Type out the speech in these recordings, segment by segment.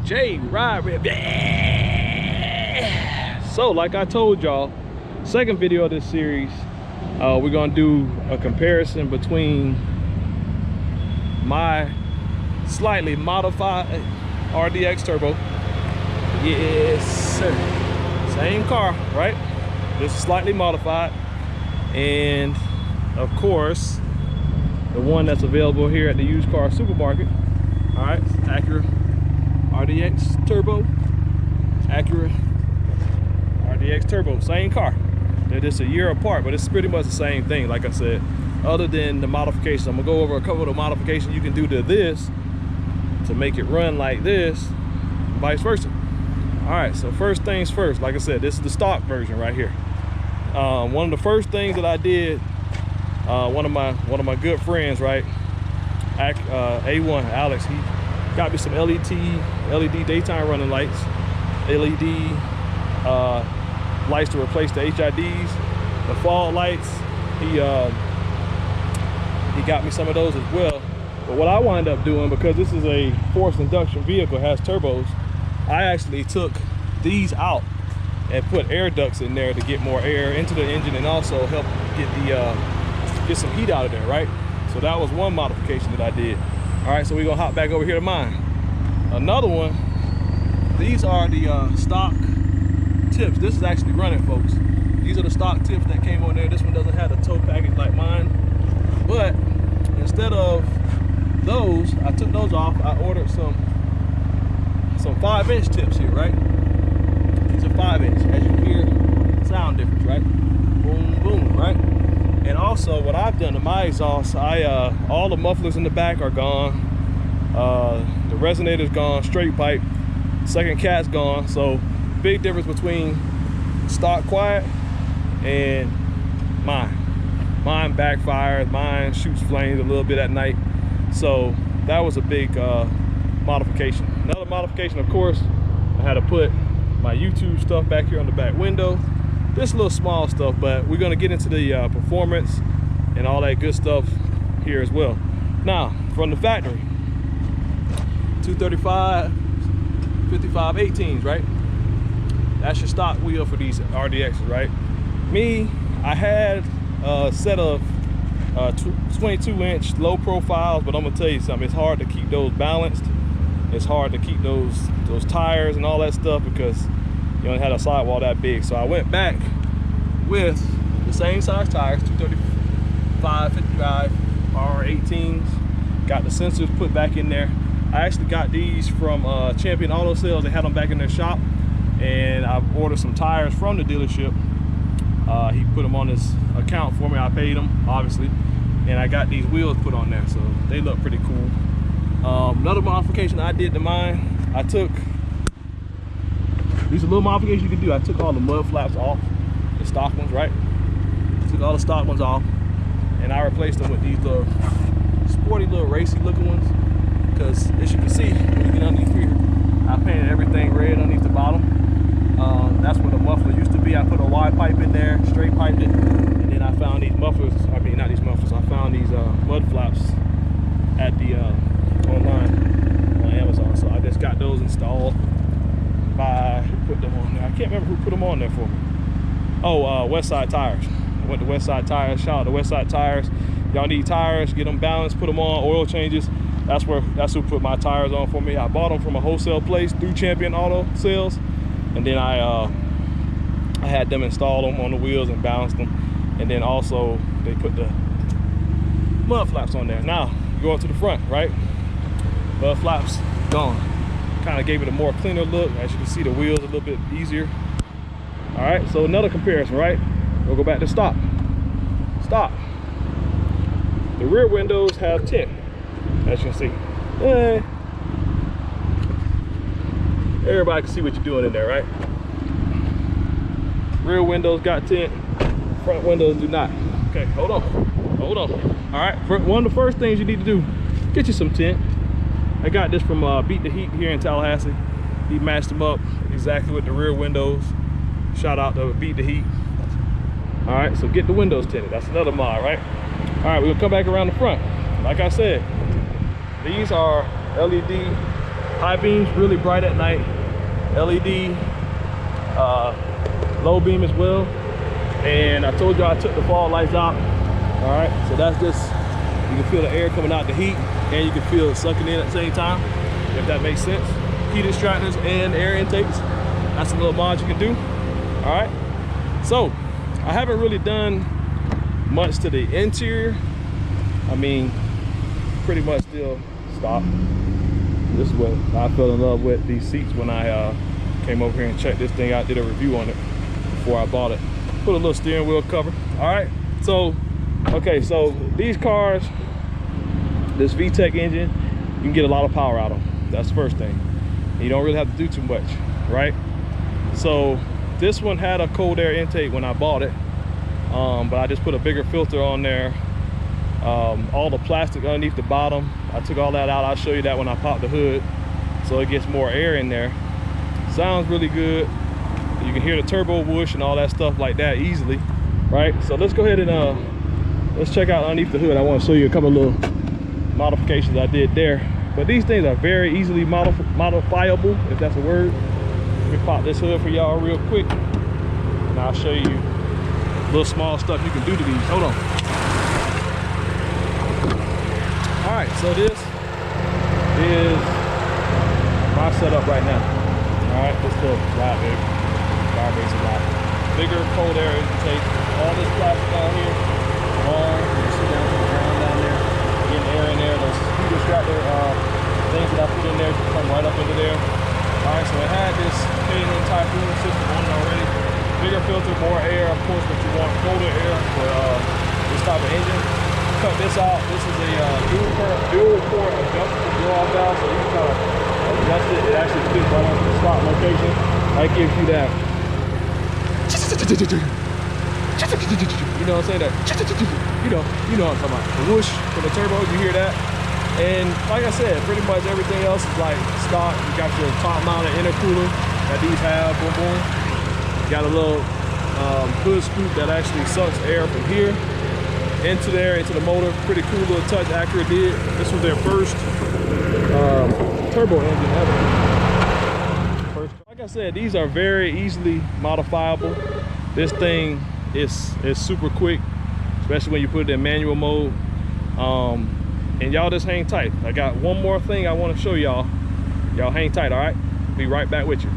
JRideReviews. So like I told y'all, second video of this series, we're gonna do a comparison between my slightly modified RDX Turbo. Yes sir, same car, right? This is slightly modified, and of course the one that's available here at the used car supermarket. All right, Acura RDX Turbo, Acura RDX Turbo, same car. They're just a year apart, but it's pretty much the same thing. Like I said, other than the modifications, I'm gonna go over a couple of the modifications you can do to this to make it run like this, vice versa. All right, so first things first, like I said, this is the stock version right here. One of the first things that I did, one of my good friends, right, A1 Alex, he got me some LED daytime running lights, LED lights to replace the HIDs, the fog lights. He got me some of those as well. But what I wound up doing, because this is a forced induction vehicle, has turbos, I actually took these out and put air ducts in there to get more air into the engine and also help get some heat out of there, right? So that was one modification that I did. All right, so we're gonna hop back over here to mine. Another one, these are the stock tips. This is actually running, folks. These are the stock tips that came on there. This one doesn't have the tow package like mine, but instead of those, I took those off. I ordered some 5-inch tips here, right? These are 5-inch. As you can hear, sound difference, right? Boom, boom, right? And also, what I've done to my exhaust, all the mufflers in the back are gone. The resonator's gone, straight pipe. Second cat's gone. So, big difference between stock quiet and mine. Mine backfires, mine shoots flames a little bit at night. So, that was a big modification. Another modification, of course, I had to put my YouTube stuff back here on the back window. This little small stuff, but we're gonna get into the performance and all that good stuff here as well. Now, from the factory, 235, 55, 18s, right? That's your stock wheel for these RDXs, right? Me, I had a set of 22-inch low profiles, but I'm gonna tell you something, it's hard to keep those balanced. It's hard to keep those tires and all that stuff because you only had a sidewall that big. So I went back with the same size tires, 235, 55, R18s. Got the sensors put back in there. I actually got these from Champion Auto Sales. They had them back in their shop, and I ordered some tires from the dealership. He put them on his account for me. I paid him, obviously, and I got these wheels put on there, so they look pretty cool. Another modification I did to mine, I took, these are little modifications you can do. I took all the mud flaps off, the stock ones, right? Took all the stock ones off, and I replaced them with these little sporty little racy looking ones. Because as you can see, when you get underneath here, I painted everything red underneath the bottom. That's where the muffler used to be. I put a wide pipe in there, straight piped it, and then I found these mufflers, I mean not these mufflers, I found these mud flaps at the online on Amazon. So I just got those installed by, who put them on there? I can't remember who put them on there for me. Oh, Westside Tires. I went to Westside Tires. Shout out to Westside Tires. Y'all need tires, get them balanced, put them on, oil changes. That's who put my tires on for me. I bought them from a wholesale place through Champion Auto Sales, and then I had them install them on the wheels and balance them, and then also they put the mud flaps on there. Now you go up to the front, right? Mud flaps gone. Kind of gave it a more cleaner look. As you can see, the wheels a little bit easier. All right, so another comparison, right? We'll go back to stock. Stock. The rear windows have tint, as you can see. Everybody can see what you're doing in there, right? Rear windows got tint, front windows do not. Okay, hold on. All right, one of the first things you need to do, get you some tint. I got this from Beat the Heat here in Tallahassee. He matched them up exactly with the rear windows. Shout out to Beat the Heat. All right, so get the windows tinted. That's another mod, right? All right, we'll come back around the front. Like I said, these are LED High beams, really bright at night. LED, low beam as well. And I told you I took the fog lights out. All right, so that's just, you can feel the air coming out the heat, and you can feel it sucking in at the same time, if that makes sense. Heat extractors and air intakes. That's a little mod you can do. All right, so I haven't really done much to the interior. I mean, pretty much still stock. This is what I fell in love with, these seats, when I came over here and checked this thing out, did a review on it before I bought it. Put a little steering wheel cover. All right, so okay, so these cars, this VTEC engine, you can get a lot of power out of them. That's the first thing. You don't really have to do too much, right? So this one had a cold air intake when I bought it, but I just put a bigger filter on there. All the plastic underneath the bottom, I took all that out. I'll show you that when I pop the hood, so it gets more air in there. Sounds really good. You can hear the turbo whoosh and all that stuff like that easily, right? So let's go ahead and let's check out underneath the hood. I want to show you a couple of little modifications I did there. But these things are very easily modifiable, if that's a word. Let me pop this hood for y'all real quick, and I'll show you little small stuff you can do to these. Hold on. All right, so this is my setup right now. All right, this little flat big. Base a lot bigger, cold air intake. All this plastic down here, long, you see down to the ground down there, getting air in there. Those heat extractor things that I put in there come right up into there. All right, so it had this Canadian Typhoon system on it already. Bigger filter, more air, of course, but you want colder air for this type of engine. Cut this out. This is a dual port adjustable blow-off valve, so you can kind of adjust it. It actually fits right onto the slot location. That gives you that. You know what I'm saying? That, you know what I'm talking about. The whoosh for the turbo, you hear that. And like I said, pretty much everything else is like stock. You got your top mounted intercooler that these have, boom, boom. You got a little hood scoop that actually sucks air from here into there, into the motor. Pretty cool little touch Acura did. This was their first turbo engine ever. Like I said, these are very easily modifiable. This thing is super quick, especially when you put it in manual mode. And y'all just hang tight. I got one more thing I want to show y'all. Y'all hang tight, all right? Be right back with you.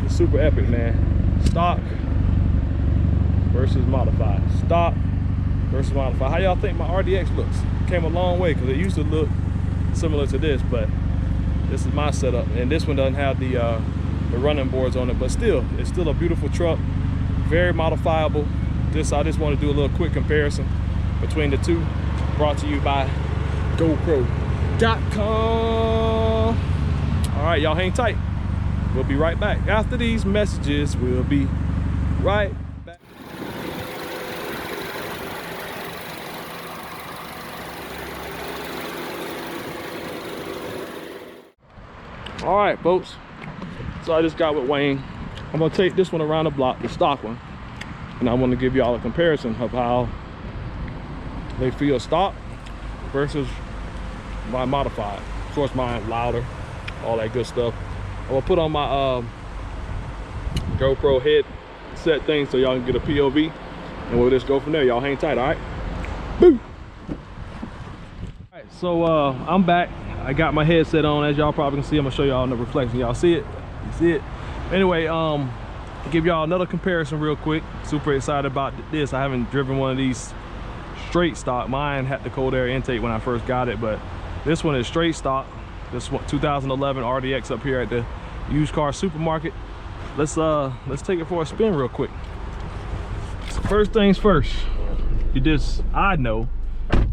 It's super epic, man. Stock versus modified. Stock versus modified. How y'all think my RDX looks? Came a long way, because it used to look similar to this, but this is my setup. And this one doesn't have the running boards on it, but still, it's still a beautiful truck. Very modifiable. I just want to do a little quick comparison between the two. Brought to you by GoPro.com. All right, y'all hang tight. We'll be right back. After these messages, we'll be right back. All right, folks. So I just got with Wayne. I'm gonna take this one around the block, the stock one, and I want to give y'all a comparison of how they feel stock versus my modified. Of course, mine louder, all that good stuff. I'm gonna put on my GoPro headset thing so y'all can get a POV, and we'll just go from there. Y'all hang tight, all right? Boo! All right, so I'm back. I got my headset on. As y'all probably can see, I'm gonna show y'all in the reflection. Y'all see it? You see it? Anyway, give y'all another comparison real quick. Super excited about this. I haven't driven one of these straight stock. Mine had the cold air intake when I first got it, but this one is straight stock. This one 2011 RDX up here at the used car supermarket. Let's take it for a spin real quick. So first things first, I know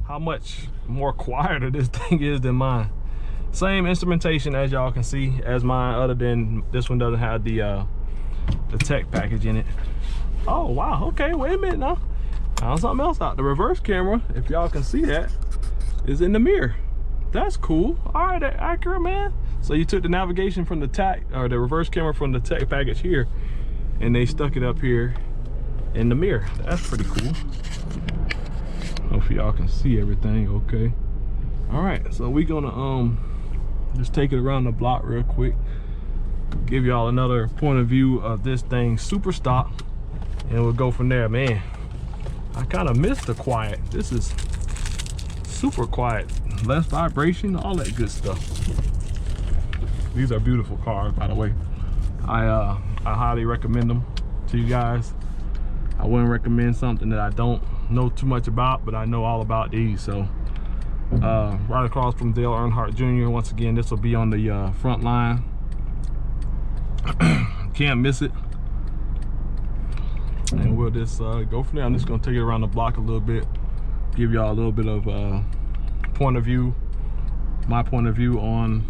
how much more quieter this thing is than mine. Same instrumentation as y'all can see as mine, other than this one doesn't have the tech package in it. Oh wow, okay, wait a minute now. Found something else out. The reverse camera, if y'all can see that, is in the mirror. That's cool. All right, Acura, man. So you took the navigation from the tech, or the reverse camera from the tech package here, and they stuck it up here in the mirror. That's pretty cool. Hopefully y'all can see everything okay. All right, so we're gonna just take it around the block real quick, give y'all another point of view of this thing super stock, and we'll go from there. Man, I kind of missed the quiet. This is super quiet, less vibration, all that good stuff. These are beautiful cars, by the way. I highly recommend them to you guys. I wouldn't recommend something that I don't know too much about, but I know all about these. So right across from Dale Earnhardt Jr. Once again, this will be on the front line. Can't miss it. And we'll just go from there. I'm just gonna take it around the block a little bit, give y'all a little bit of point of view, my point of view on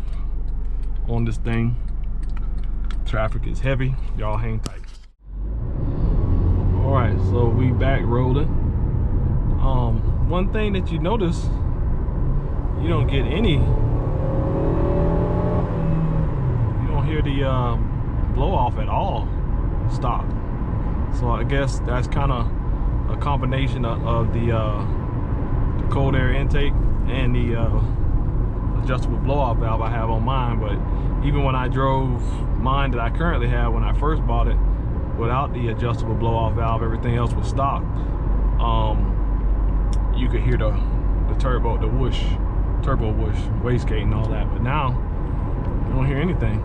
this thing. Traffic is heavy, y'all hang tight. All right, so we back rolling. One thing that you notice, you don't get any, you don't hear the blow off at all stop. So I guess that's kind of a combination of the cold air intake and the adjustable blow off valve I have on mine. But even when I drove mine that I currently have when I first bought it without the adjustable blow off valve, everything else was stock. You could hear the turbo, the whoosh, turbo whoosh, wastegate and all that. But now you don't hear anything.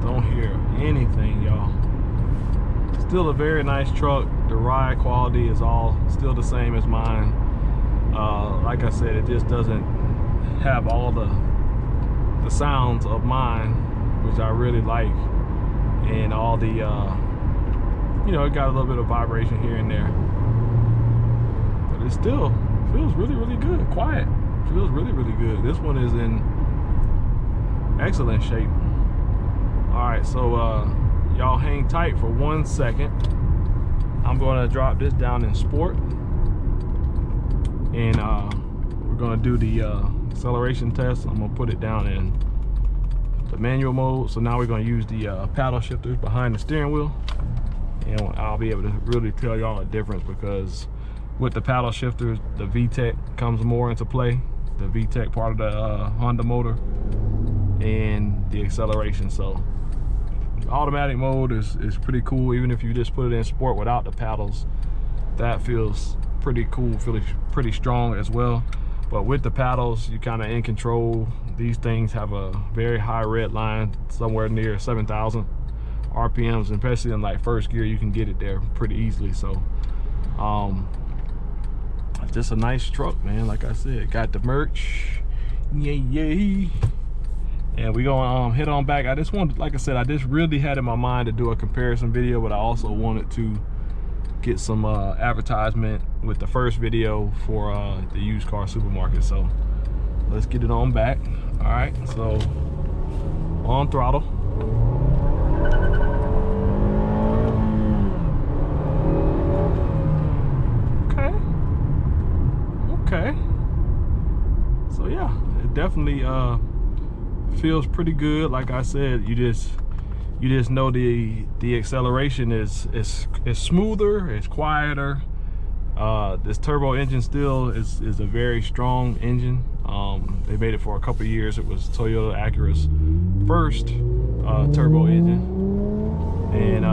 Don't hear anything, y'all. Still a very nice truck. The ride quality is all still the same as mine. Like I said, it just doesn't have all the sounds of mine, which I really like, and all the you know, it got a little bit of vibration here and there, but it still feels really, really good. Quiet, feels really, really good. This one is in excellent shape. All right, so y'all hang tight for 1 second. I'm going to drop this down in sport, and we're going to do the acceleration test. I'm going to put it down in the manual mode. So now we're going to use the paddle shifters behind the steering wheel, and I'll be able to really tell y'all the difference, because with the paddle shifters, the VTEC comes more into play, the VTEC part of the Honda motor, and the acceleration. So automatic mode is pretty cool. Even if you just put it in sport without the paddles, that feels pretty cool, feels pretty strong as well. But with the paddles, you kind of in control. These things have a very high red line, somewhere near 7,000 RPMs, and especially in like first gear, you can get it there pretty easily. So it's just a nice truck, man. Like I said, got the merch, yay. And we gonna hit on back. I just wanted, like I said, I just really had in my mind to do a comparison video, but I also wanted to get some advertisement with the first video for the used car supermarket. So let's get it on back. All right, so on throttle. Okay. So yeah, it definitely feels pretty good. Like I said, you just know the acceleration is smoother, it's quieter. This turbo engine still is a very strong engine. They made it for a couple years. It was Toyota Acura's first turbo engine, and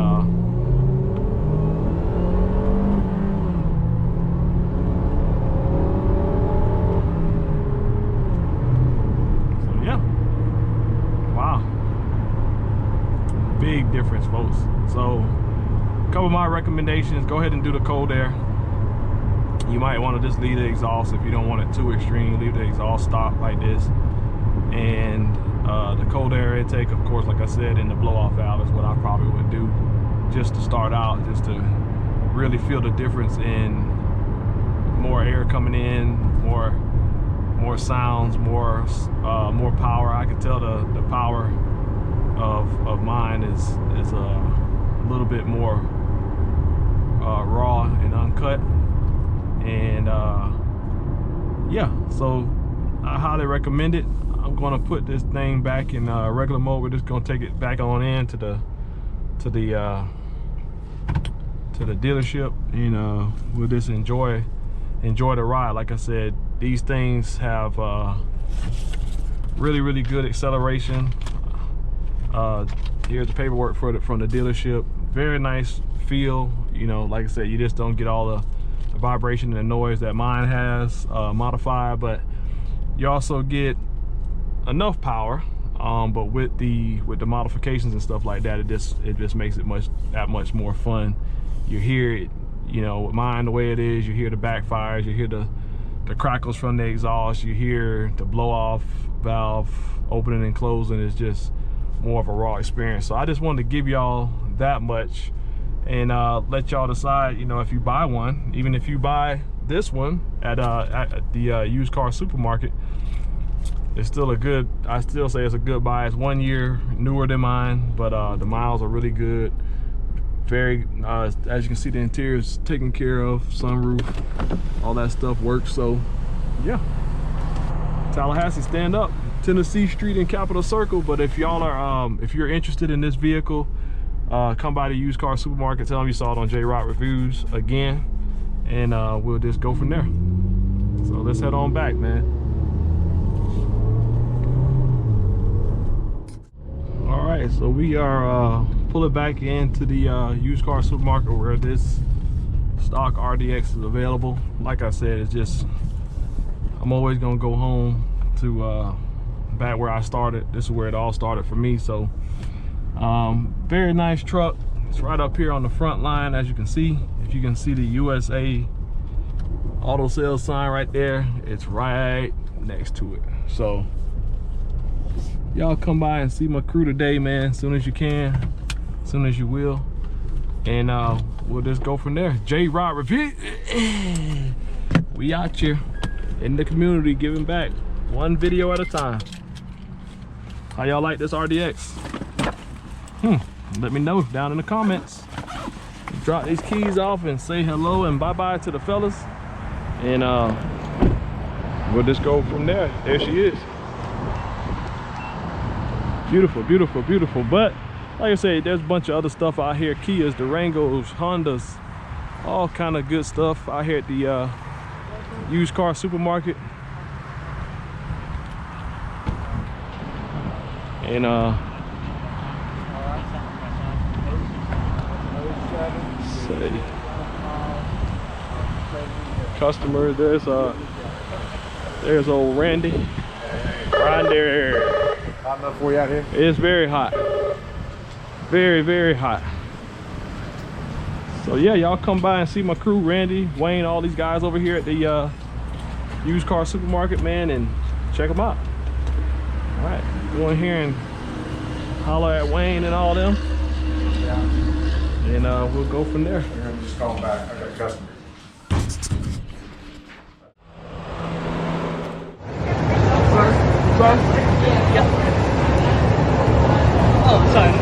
big difference, folks. So a couple of my recommendations: go ahead and do the cold air. You might want to just leave the exhaust if you don't want it too extreme. Leave the exhaust stock like this, and the cold air intake, of course, like I said, and the blow off valve is what I probably would do just to start out, just to really feel the difference in more air coming in, more sounds, more power. I can tell the power of mine is a little bit more raw and uncut, and yeah, so I highly recommend it. I'm gonna put this thing back in regular mode. We're just gonna take it back on in to to the dealership, and we'll just enjoy the ride. Like I said, these things have really good acceleration. Here's the paperwork from the dealership. Very nice feel. Like I said, you just don't get all the vibration and the noise that mine has modified, but you also get enough power. But with the modifications and stuff like that, it just makes it that much more fun. You hear it, with mine the way it is. You hear the backfires, you hear the crackles from the exhaust, you hear the blow off valve opening and closing. It's just more of a raw experience. So I just wanted to give y'all that much, and let y'all decide, if you buy one. Even if you buy this one at the used car supermarket, it's still I still say it's a good buy. It's 1 year newer than mine, but the miles are really good. Very, as you can see, the interior is taken care of. Sunroof, all that stuff works. So yeah, Tallahassee, stand up. Tennessee Street and Capitol Circle. But if y'all are if you're interested in this vehicle, come by the used car supermarket, tell them you saw it on JRideReviews again, and we'll just go from there. So let's head on back, man. All right, so we are pulling back into the used car supermarket where this stock RDX is available. Like I said, it's just, I'm always gonna go home to back where I started. This is where it all started for me. So very nice truck. It's right up here on the front line, as you can see. If you can see the USA auto sales sign right there, it's right next to it. So y'all come by and see my crew today, man, as soon as you can, as soon as you will, and we'll just go from there. JRideReviews, we out here in the community giving back one video at a time. How y'all like this RDX? Let me know down in the comments. Drop these keys off and say hello and bye-bye to the fellas, and we'll just go from there. There she is. Beautiful, beautiful, beautiful. But like I said, there's a bunch of other stuff out here. Kias, Durangos, Hondas, all kind of good stuff out here at the used car supermarket. And say, customer, there's old Randy. Hot enough for you out here? It's very hot. Very hot. So yeah, y'all come by and see my crew, Randy, Wayne, all these guys over here at the used car supermarket, man, and check them out. All right, go in here and holler at Wayne and all them. Yeah. And we'll go from there. You're gonna just call them back. I got a customer. Yeah. Oh, sorry.